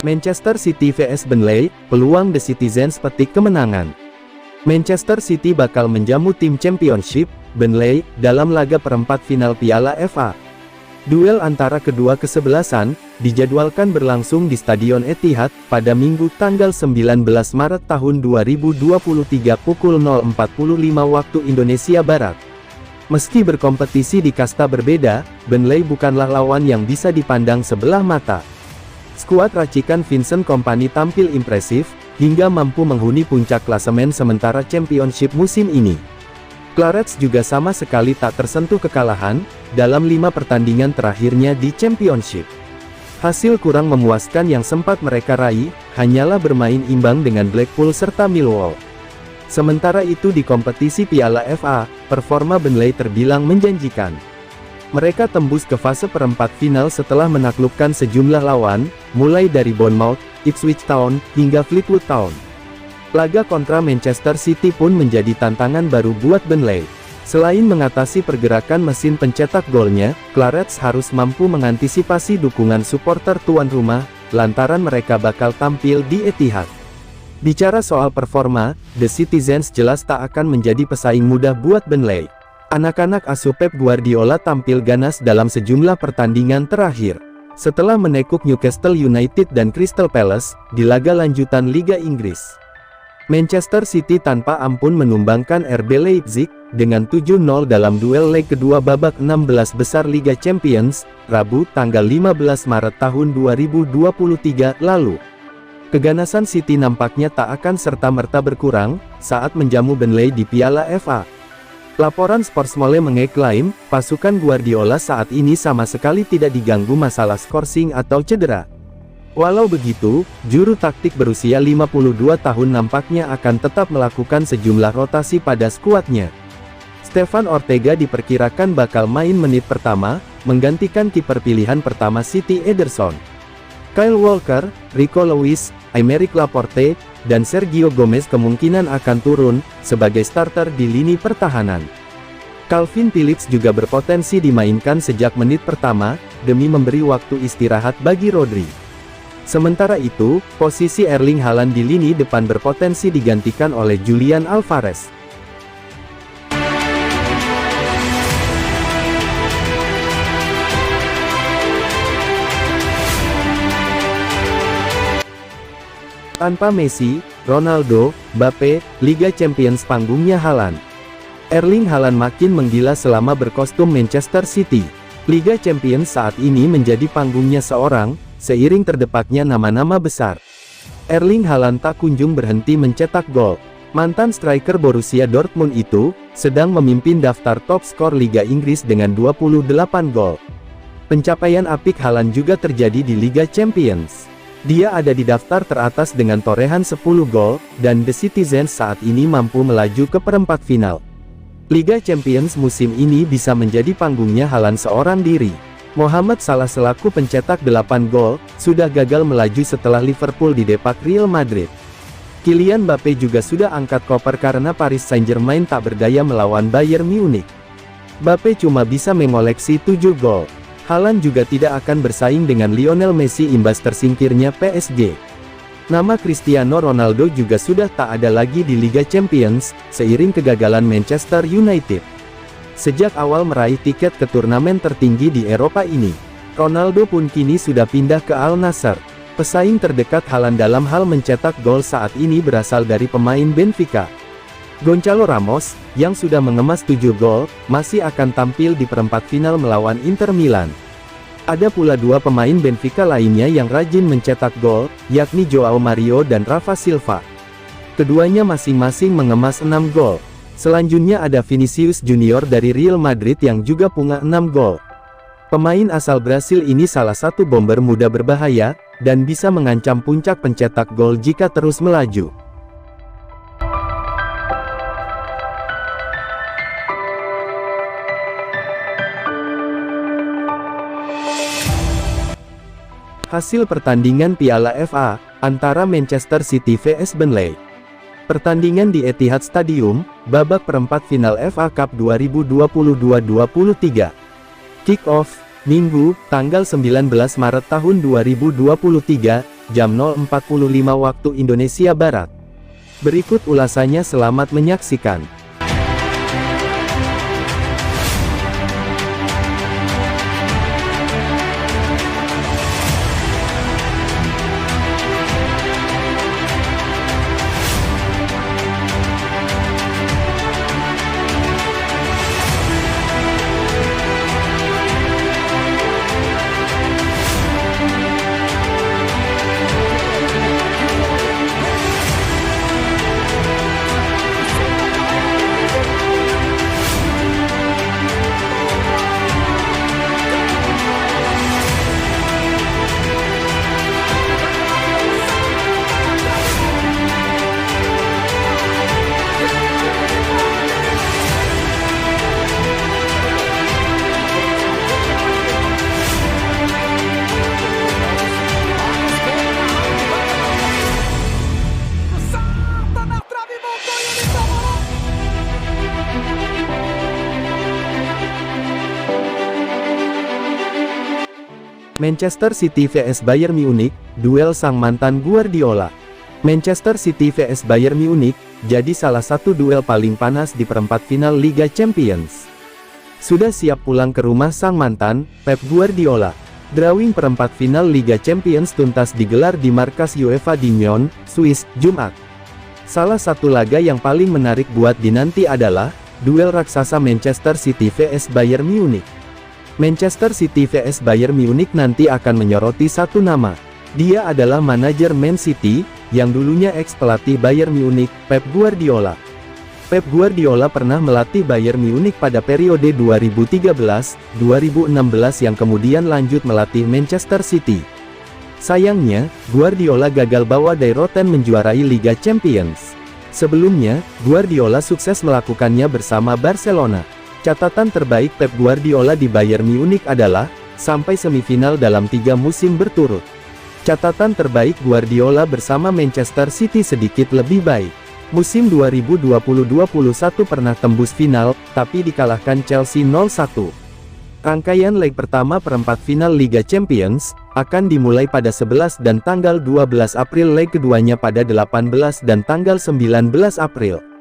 Manchester City vs Burnley, peluang The Citizens petik kemenangan. Manchester City bakal menjamu tim Championship, Burnley, dalam laga perempat final Piala FA. Duel antara kedua kesebelasan, dijadwalkan berlangsung di Stadion Etihad, pada Minggu tanggal 19 Maret tahun 2023 pukul 0.45 waktu Indonesia Barat. Meski berkompetisi di kasta berbeda, Burnley bukanlah lawan yang bisa dipandang sebelah mata. Skuad racikan Vincent Kompany tampil impresif, hingga mampu menghuni puncak klasemen sementara Championship musim ini. Clarets juga sama sekali tak tersentuh kekalahan, dalam 5 pertandingan terakhirnya di Championship. Hasil kurang memuaskan yang sempat mereka raih, hanyalah bermain imbang dengan Blackpool serta Millwall. Sementara itu di kompetisi Piala FA, performa Burnley terbilang menjanjikan. Mereka tembus ke fase perempat final setelah menaklukkan sejumlah lawan, mulai dari Bournemouth, Ipswich Town, hingga Fleetwood Town. Laga kontra Manchester City pun menjadi tantangan baru buat Burnley. Selain mengatasi pergerakan mesin pencetak golnya, Clarets harus mampu mengantisipasi dukungan supporter tuan rumah, lantaran mereka bakal tampil di Etihad. Bicara soal performa, The Citizens jelas tak akan menjadi pesaing mudah buat Burnley. Anak-anak asuh Pep Guardiola tampil ganas dalam sejumlah pertandingan terakhir. Setelah menekuk Newcastle United dan Crystal Palace, di laga lanjutan Liga Inggris. Manchester City tanpa ampun menumbangkan RB Leipzig, dengan 7-0 dalam duel leg kedua babak 16 besar Liga Champions, Rabu tanggal 15 Maret tahun 2023 lalu. Keganasan City nampaknya tak akan serta-merta berkurang, saat menjamu Burnley di Piala FA. Laporan Sportsmole mengeklaim, pasukan Guardiola saat ini sama sekali tidak diganggu masalah skorsing atau cedera. Walau begitu, juru taktik berusia 52 tahun nampaknya akan tetap melakukan sejumlah rotasi pada skuadnya. Stefan Ortega diperkirakan bakal main menit pertama, menggantikan kiper pilihan pertama City Ederson. Kyle Walker, Rico Lewis, Aymeric Laporte, dan Sergio Gomez kemungkinan akan turun, sebagai starter di lini pertahanan. Calvin Phillips juga berpotensi dimainkan sejak menit pertama, demi memberi waktu istirahat bagi Rodri. Sementara itu, posisi Erling Haaland di lini depan berpotensi digantikan oleh Julian Alvarez. Tanpa Messi, Ronaldo, Mbappe, Liga Champions panggungnya Haaland. Erling Haaland makin menggila selama berkostum Manchester City. Liga Champions saat ini menjadi panggungnya seorang, seiring terdepaknya nama-nama besar. Erling Haaland tak kunjung berhenti mencetak gol. Mantan striker Borussia Dortmund itu, sedang memimpin daftar top skor Liga Inggris dengan 28 gol. Pencapaian apik Haaland juga terjadi di Liga Champions. Dia ada di daftar teratas dengan torehan 10 gol, dan The Citizens saat ini mampu melaju ke perempat final. Liga Champions musim ini bisa menjadi panggungnya Haaland seorang diri. Mohamed Salah selaku pencetak 8 gol, sudah gagal melaju setelah Liverpool didepak Real Madrid. Kylian Mbappe juga sudah angkat koper karena Paris Saint-Germain tak berdaya melawan Bayern Munich. Mbappe cuma bisa mengoleksi 7 gol. Haaland juga tidak akan bersaing dengan Lionel Messi imbas tersingkirnya PSG. Nama Cristiano Ronaldo juga sudah tak ada lagi di Liga Champions, seiring kegagalan Manchester United. Sejak awal meraih tiket ke turnamen tertinggi di Eropa ini, Ronaldo pun kini sudah pindah ke Al Nassr. Pesaing terdekat Haaland dalam hal mencetak gol saat ini berasal dari pemain Benfica. Gonçalo Ramos, yang sudah mengemas 7 gol, masih akan tampil di perempat final melawan Inter Milan. Ada pula 2 pemain Benfica lainnya yang rajin mencetak gol, yakni Joao Mario dan Rafa Silva. Keduanya masing-masing mengemas 6 gol. Selanjutnya ada Vinicius Junior dari Real Madrid yang juga punya 6 gol. Pemain asal Brasil ini salah satu bomber muda berbahaya, dan bisa mengancam puncak pencetak gol jika terus melaju. Hasil pertandingan Piala FA, antara Manchester City vs Burnley. Pertandingan di Etihad Stadium, babak perempat final FA Cup 2022-23. Kick-off, Minggu, tanggal 19 Maret tahun 2023, jam 0.45 waktu Indonesia Barat. Berikut ulasannya, selamat menyaksikan. Manchester City vs Bayern Munich, duel sang mantan Guardiola. Manchester City vs Bayern Munich, jadi salah satu duel paling panas di perempat final Liga Champions. Sudah siap pulang ke rumah sang mantan, Pep Guardiola. Drawing perempat final Liga Champions tuntas digelar di markas UEFA di Nyon, Swiss, Jumat. Salah satu laga yang paling menarik buat dinanti adalah duel raksasa Manchester City vs Bayern Munich. Manchester City vs Bayern Munich nanti akan menyoroti satu nama. Dia adalah manajer Man City, yang dulunya ex-pelatih Bayern Munich, Pep Guardiola. Pep Guardiola pernah melatih Bayern Munich pada periode 2013-2016 yang kemudian lanjut melatih Manchester City. Sayangnya, Guardiola gagal bawa Die Roten menjuarai Liga Champions. Sebelumnya, Guardiola sukses melakukannya bersama Barcelona. Catatan terbaik Pep Guardiola di Bayern Munich adalah, sampai semifinal dalam 3 musim berturut. Catatan terbaik Guardiola bersama Manchester City sedikit lebih baik. Musim 2020-21 pernah tembus final, tapi dikalahkan Chelsea 0-1. Rangkaian leg pertama perempat final Liga Champions, akan dimulai pada 11 dan tanggal 12 April, leg keduanya pada 18 dan tanggal 19 April.